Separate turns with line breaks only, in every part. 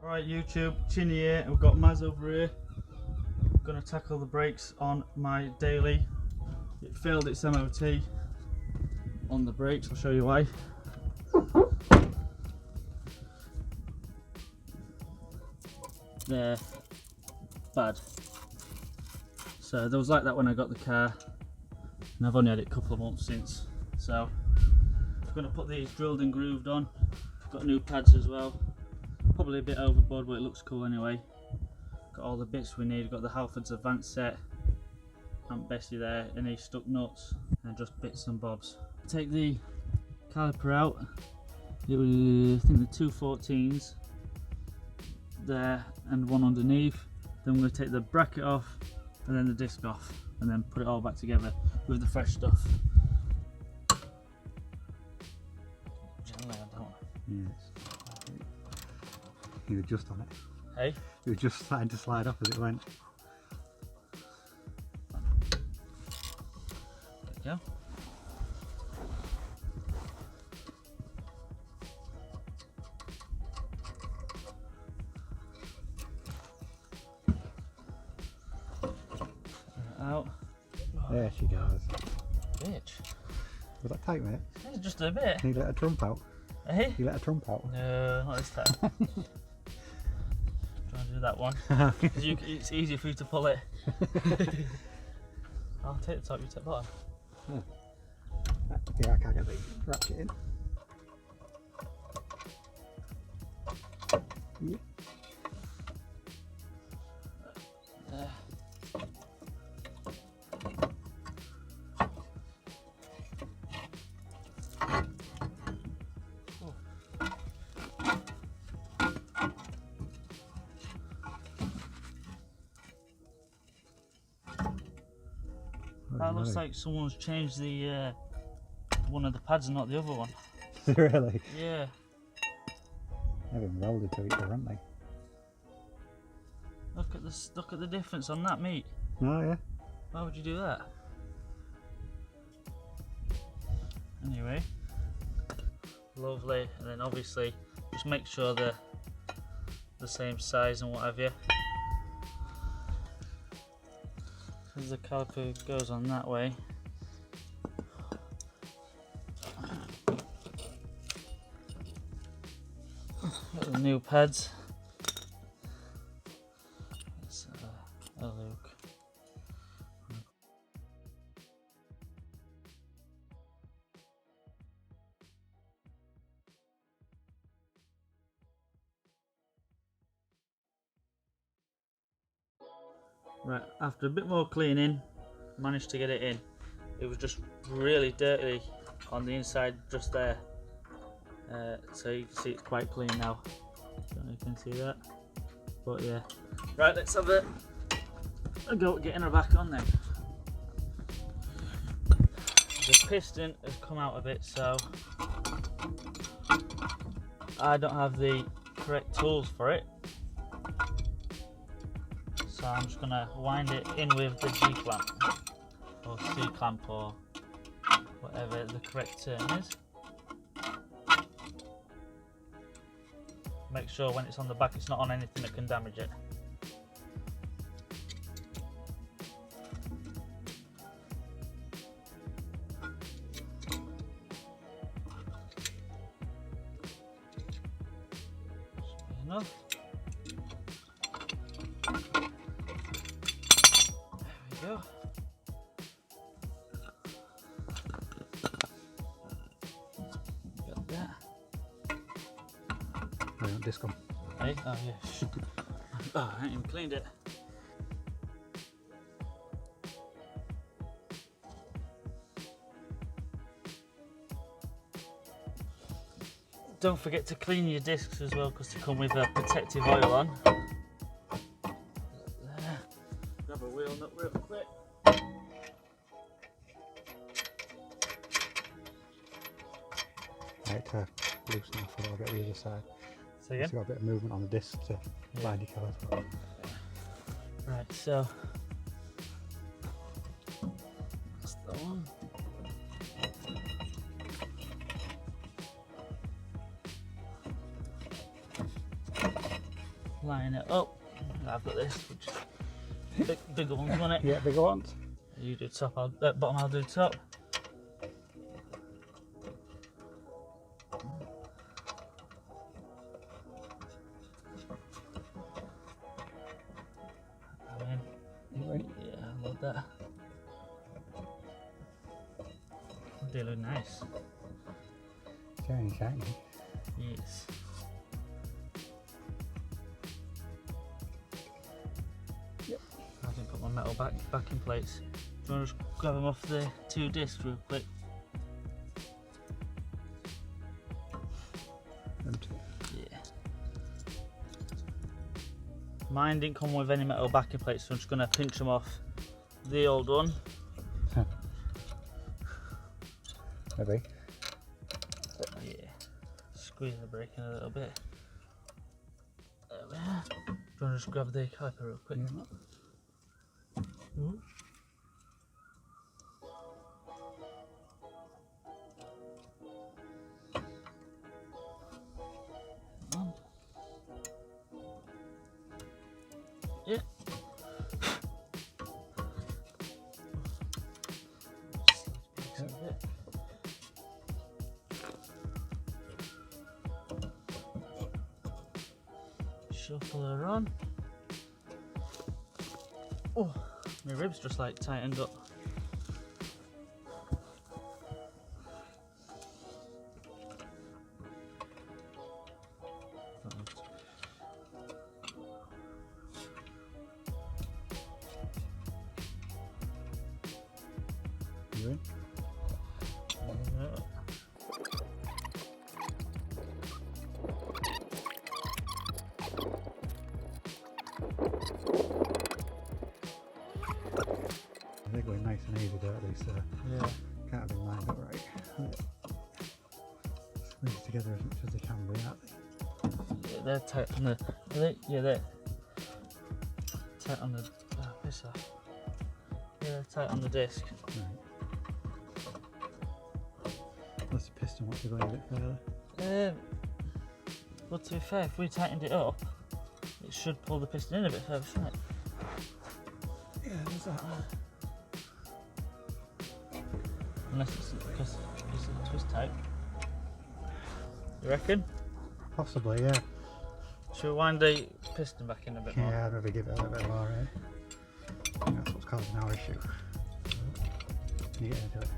Alright YouTube, Chinny here, and we've got Maz over here. I'm going to tackle the brakes on my daily. It failed its MOT on the brakes, I'll show you why. They're bad. So there was like that when I got the car, and I've only had it a couple of months since. So I'm going to put these drilled and grooved on. Got new pads as well. Probably a bit overboard, but it looks cool anyway. Got all the bits we need. Got the Halfords Advanced set, Aunt Bessie there, any stuck nuts, and just bits and bobs. Take the caliper out. It was, I think, the 214s there and one underneath. Then we're going to take the bracket off and then the disc off, and then put it all back together with the fresh stuff.
Yes. You were just on it.
Hey?
You were just starting to slide off as it went.
There we go. Out.
There she goes.
Bitch.
Was that tight, mate?
It's just a bit.
You let a trump out?
Hey?
You let a trump out?
No, not this time. Try and do that one. Because it's easier for you to pull it. I'll take the top, you take the bottom.
Oh. Yeah, I can't get the ratchet in. Yeah.
That looks like someone's changed the one of the pads and not the other one.
Really?
Yeah.
They've been welded to each other, haven't they?
Look at the difference on that meat.
Oh yeah.
Why would you do that? Anyway, lovely. And then obviously just make sure they're the same size and what have you. Because the caliper goes on that way. Got the new pads. Let's have a look. Right, after a bit more cleaning, managed to get it in. It was just really dirty on the inside just there. So you can see it's quite clean now. Don't know if you can see that. But yeah. Right, let's have a go at getting her back on then. The piston has come out a bit, so I don't have the correct tools for it. So I'm just going to wind it in with the G-clamp or C-clamp or whatever the correct term is. Make sure when it's on the back it's not on anything that can damage it. Enough. Go. Got that.
I don't disc on.
Hey? Oh yeah. Oh, I ain't even cleaned it. Don't forget to clean your discs as well, because they come with a protective oil on. Grab a wheel nut real quick.
Right, to loosen off a little bit the other side.
So again?
It's got a bit of movement on the disc to bind your caliper.
Right, so that's the one. line it up. I've got this, which bigger ones, wasn't it?
Yeah, bigger ones.
You do top, bottom, I'll do top. Yeah, I love that. They look nice.
Very shiny.
Yes.
Yep.
I haven't got my metal backing plates. Do you want to just grab them off the 2 discs real quick?
Them two.
Yeah. Mine didn't come with any metal backing plates, so I'm just going to pinch them off the old one.
Maybe.
Yeah. Squeeze the brake in a little bit. There we are. Do you want to just grab the caliper real quick?
Yeah.
Ooh. Yeah. Shuffle her on. Oh, my ribs just like tightened up.
You in? They're going nice and easy, don't they? So
Yeah.
can't have been lined up right. Squeeze together as much as they can be, aren't they?
Yeah, they're tight on the. Are they? Yeah, they're tight on the. Oh, piss off. Yeah, they're tight on the disc.
Right. Plus the piston wants to go a bit further.
But to be fair, if we tightened it up, it should pull the piston in a bit further, shouldn't it?
Yeah, there's that.
Unless it's because it's a twist type. You reckon?
Possibly, yeah.
Should we wind the piston back in a bit more?
Yeah, I'd rather give it a little bit more, eh? I think that's what's causing our issue. You get into it.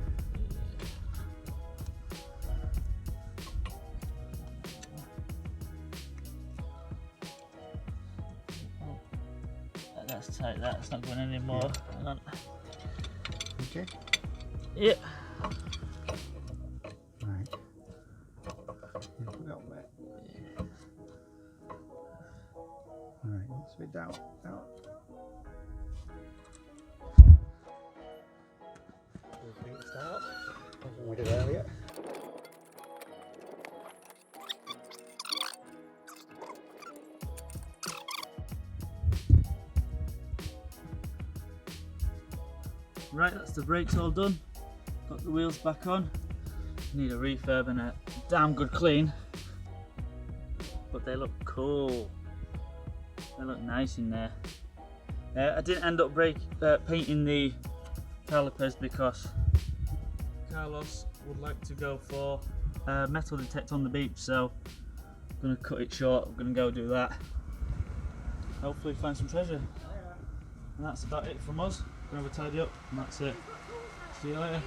That's tight, that's not going anymore.
Yeah.
Hang on.
Okay.
Yep.
Right. Put it on there. Alright, let's be down. Down. Feet start. As we did earlier.
Right, that's the brakes all done. Got the wheels back on. Need a refurb and a damn good clean. But they look cool. They look nice in there. I didn't end up painting the calipers because Carlos would like to go for metal detect on the beach, so I'm going to cut it short. I'm going to go do that. Hopefully find some treasure. And that's about it from us. We're going to have a tidy up and that's it. See you later.